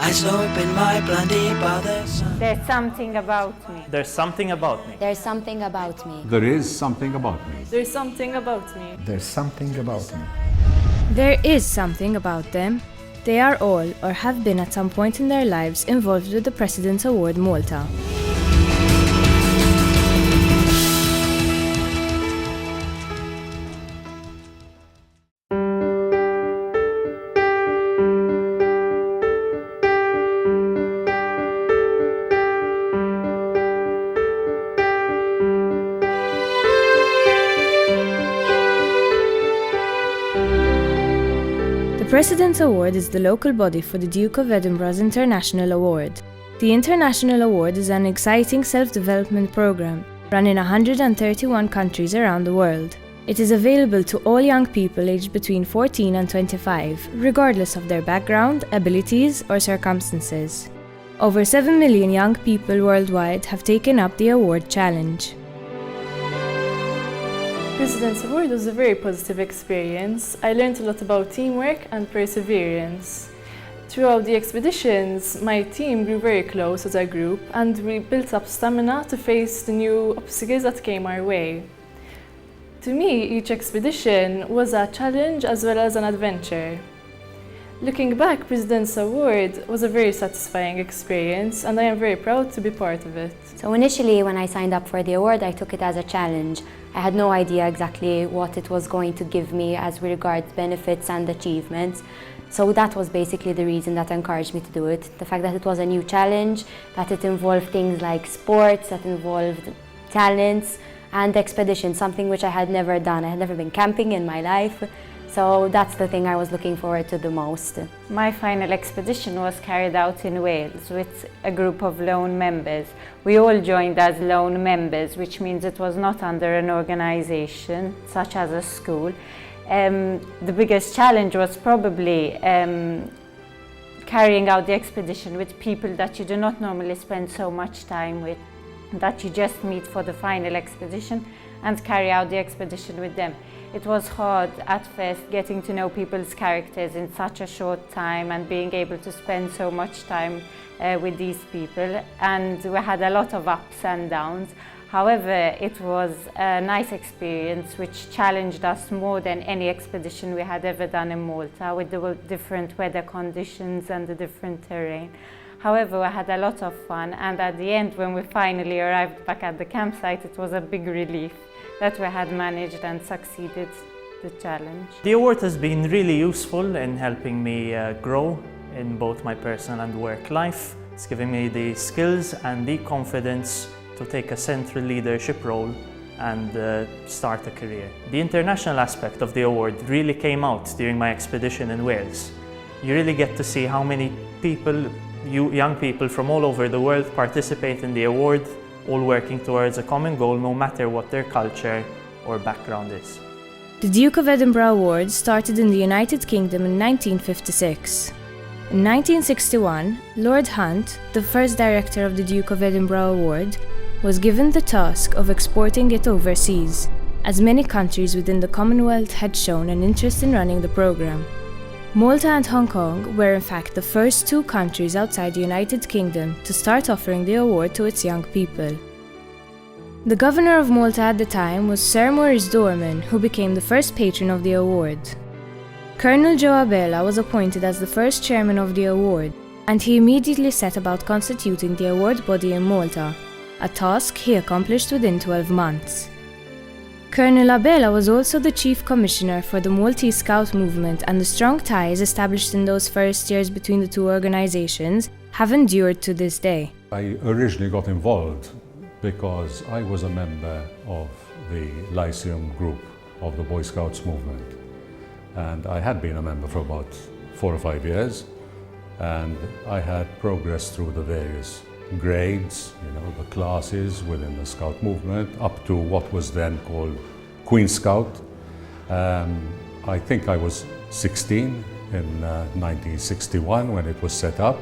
Eyes open wide, blinded by the sun. There's something about me. There's something about me. There's something about me. There is something about me. There's something about me. There's something about me. There is something about them. They are all, or have been at some point in their lives, involved with the President's Award Malta. The President's Award is the local body for the Duke of Edinburgh's International Award. The International Award is an exciting self-development program run in 131 countries around the world. It is available to all young people aged between 14 and 25, regardless of their background, abilities, or circumstances. Over 7 million young people worldwide have taken up the award challenge. President's Award was a very positive experience. I learned a lot about teamwork and perseverance. Throughout the expeditions, my team grew very close as a group and we built up stamina to face the new obstacles that came our way. To me, each expedition was a challenge as well as an adventure. Looking back, President's Award was a very satisfying experience and I am very proud to be part of it. So initially, when I signed up for the award, I took it as a challenge. I had no idea exactly what it was going to give me as regards benefits and achievements. So that was basically the reason that encouraged me to do it. The fact that it was a new challenge, that it involved things like sports, that involved talents and expeditions, something which I had never done. I had never been camping in my life. So that's the thing I was looking forward to the most. My final expedition was carried out in Wales with a group of lone members. We all joined as lone members, which means it was not under an organisation such as a school. The biggest challenge was probably carrying out the expedition with people that you do not normally spend so much time with, that you just meet for the final expedition and carry out the expedition with them. It was hard at first getting to know people's characters in such a short time and being able to spend so much time with these people, and we had a lot of ups and downs. However, it was a nice experience which challenged us more than any expedition we had ever done in Malta, with the different weather conditions and the different terrain. However, we had a lot of fun, and at the end, when we finally arrived back at the campsite, it was a big relief that we had managed and succeeded the challenge. The award has been really useful in helping me grow in both my personal and work life. It's given me the skills and the confidence to take a central leadership role and start a career. The international aspect of the award really came out during my expedition in Wales. You really get to see how many people, young people from all over the world, participate in the award, all working towards a common goal, no matter what their culture or background is. The Duke of Edinburgh Award started in the United Kingdom in 1956. In 1961, Lord Hunt, the first director of the Duke of Edinburgh Award, was given the task of exporting it overseas, as many countries within the Commonwealth had shown an interest in running the programme. Malta and Hong Kong were in fact the first two countries outside the United Kingdom to start offering the award to its young people. The governor of Malta at the time was Sir Maurice Dorman, who became the first patron of the award. Colonel Joe Abela was appointed as the first chairman of the award, and he immediately set about constituting the award body in Malta, a task he accomplished within 12 months. Colonel Abela was also the Chief Commissioner for the Maltese Scout movement, and the strong ties established in those first years between the two organizations have endured to this day. I originally got involved because I was a member of the Lyceum group of the Boy Scouts movement. And I had been a member for about 4 or 5 years, and I had progressed through the various grades, the classes within the Scout movement, up to what was then called Queen Scout. I think I was 16 in 1961 when it was set up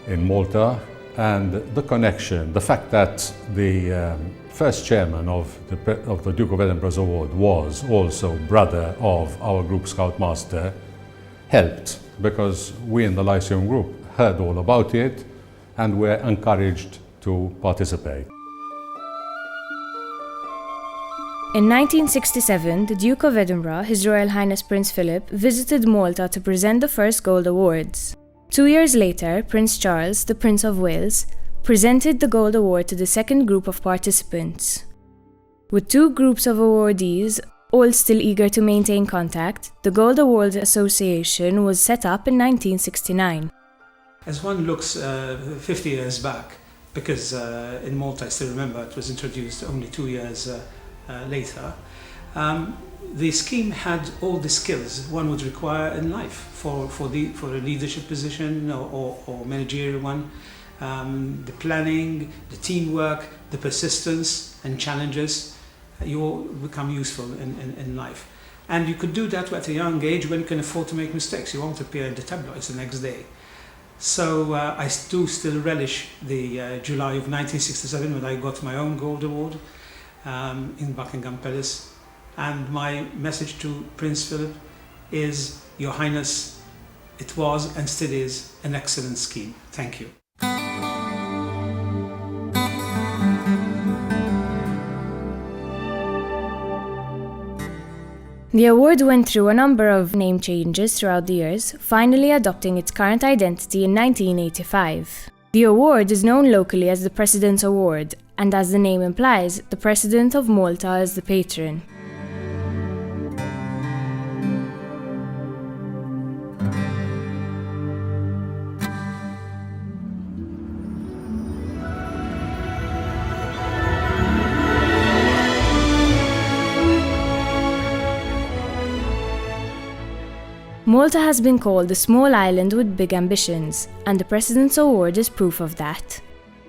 in Malta, and the connection, the fact that the first chairman of the Duke of Edinburgh's award was also brother of our group scoutmaster helped because we in the Lyceum Group heard all about it and were encouraged to participate. In 1967, the Duke of Edinburgh, His Royal Highness Prince Philip, visited Malta to present the first Gold Awards. 2 years later, Prince Charles, the Prince of Wales, presented the Gold Award to the second group of participants. With two groups of awardees, all still eager to maintain contact, the Gold Award Association was set up in 1969. As one looks 50 years back, because in Malta, I still remember, it was introduced only 2 years later, the scheme had all the skills one would require in life for a leadership position or managerial one. The planning, the teamwork, the persistence and challenges, you all become useful in life. And you could do that at a young age when you can afford to make mistakes. You won't appear in the tabloids the next day. So I do still relish the July of 1967 when I got my own Gold Award in Buckingham Palace. And my message to Prince Philip is, Your Highness, it was and still is an excellent scheme. Thank you. The award went through a number of name changes throughout the years, finally adopting its current identity in 1985. The award is known locally as the President's Award, and as the name implies, the President of Malta is the patron. Malta has been called a small island with big ambitions, and the President's Award is proof of that.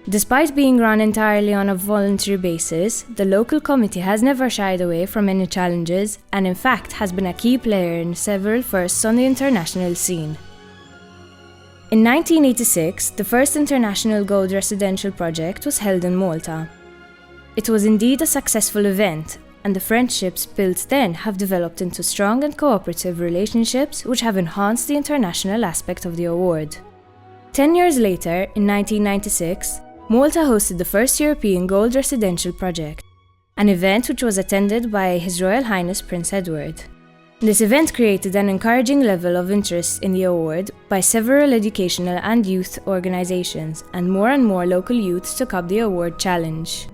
Despite being run entirely on a voluntary basis, the local committee has never shied away from any challenges and in fact has been a key player in several firsts on the international scene. In 1986, the first international gold residential project was held in Malta. It was indeed a successful event, and the friendships built then have developed into strong and cooperative relationships which have enhanced the international aspect of the award. 10 years later, in 1996, Malta hosted the first European Gold Residential Project, an event which was attended by His Royal Highness Prince Edward. This event created an encouraging level of interest in the award by several educational and youth organizations, and more local youths took up the award challenge.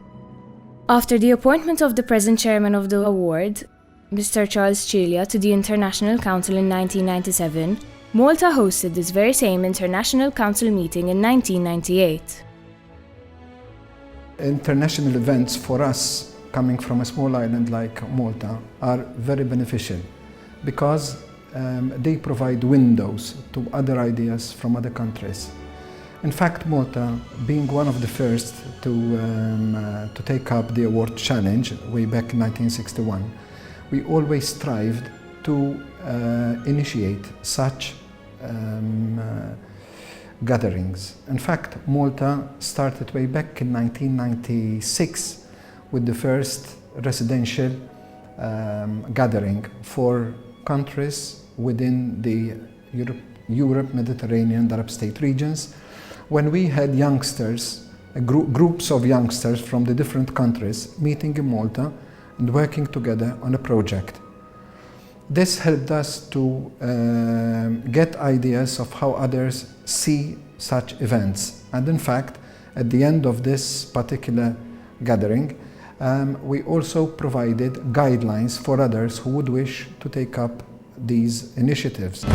After the appointment of the present chairman of the award, Mr. Charles Cilia, to the International Council in 1997, Malta hosted this very same International Council meeting in 1998. International events for us, coming from a small island like Malta, are very beneficial because they provide windows to other ideas from other countries. In fact, Malta, being one of the first to take up the award challenge way back in 1961, we always strived to initiate such gatherings. In fact, Malta started way back in 1996 with the first residential gathering for countries within the Europe, Mediterranean, and Arab state regions, when we had youngsters, groups of youngsters from the different countries meeting in Malta and working together on a project. This helped us to get ideas of how others see such events. And in fact, at the end of this particular gathering, we also provided guidelines for others who would wish to take up these initiatives.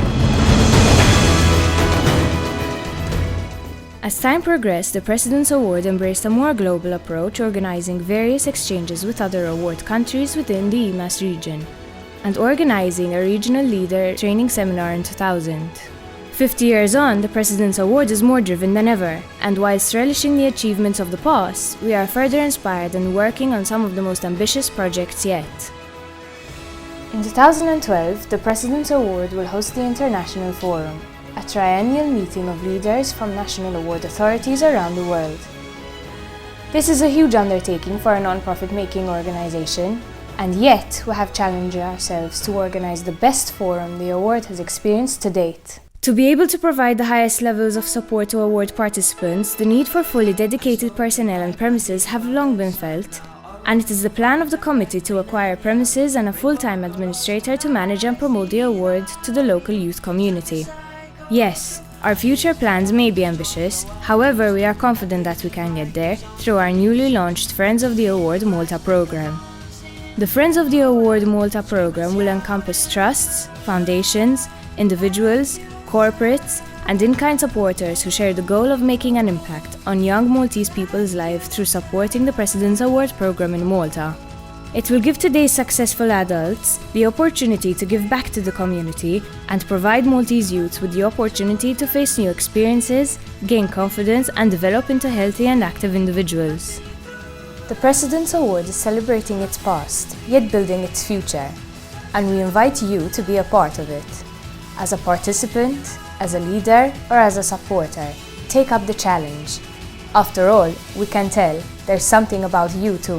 As time progressed, the President's Award embraced a more global approach, organizing various exchanges with other award countries within the EMAS region, and organizing a regional leader training seminar in 2000. 50 years on, the President's Award is more driven than ever, and whilst relishing the achievements of the past, we are further inspired and working on some of the most ambitious projects yet. In 2012, the President's Award will host the International Forum, a triennial meeting of leaders from national award authorities around the world. This is a huge undertaking for a non-profit making organization, and yet we have challenged ourselves to organize the best forum the award has experienced to date. To be able to provide the highest levels of support to award participants, the need for fully dedicated personnel and premises have long been felt, and it is the plan of the committee to acquire premises and a full-time administrator to manage and promote the award to the local youth community. Yes, our future plans may be ambitious, however we are confident that we can get there through our newly launched Friends of the Award Malta programme. The Friends of the Award Malta programme will encompass trusts, foundations, individuals, corporates, and in-kind supporters who share the goal of making an impact on young Maltese people's lives through supporting the President's Award Programme in Malta. It will give today's successful adults the opportunity to give back to the community and provide Maltese youths with the opportunity to face new experiences, gain confidence, and develop into healthy and active individuals. The President's Award is celebrating its past, yet building its future, and we invite you to be a part of it. As a participant, as a leader, or as a supporter, take up the challenge. After all, we can tell there's something about you too.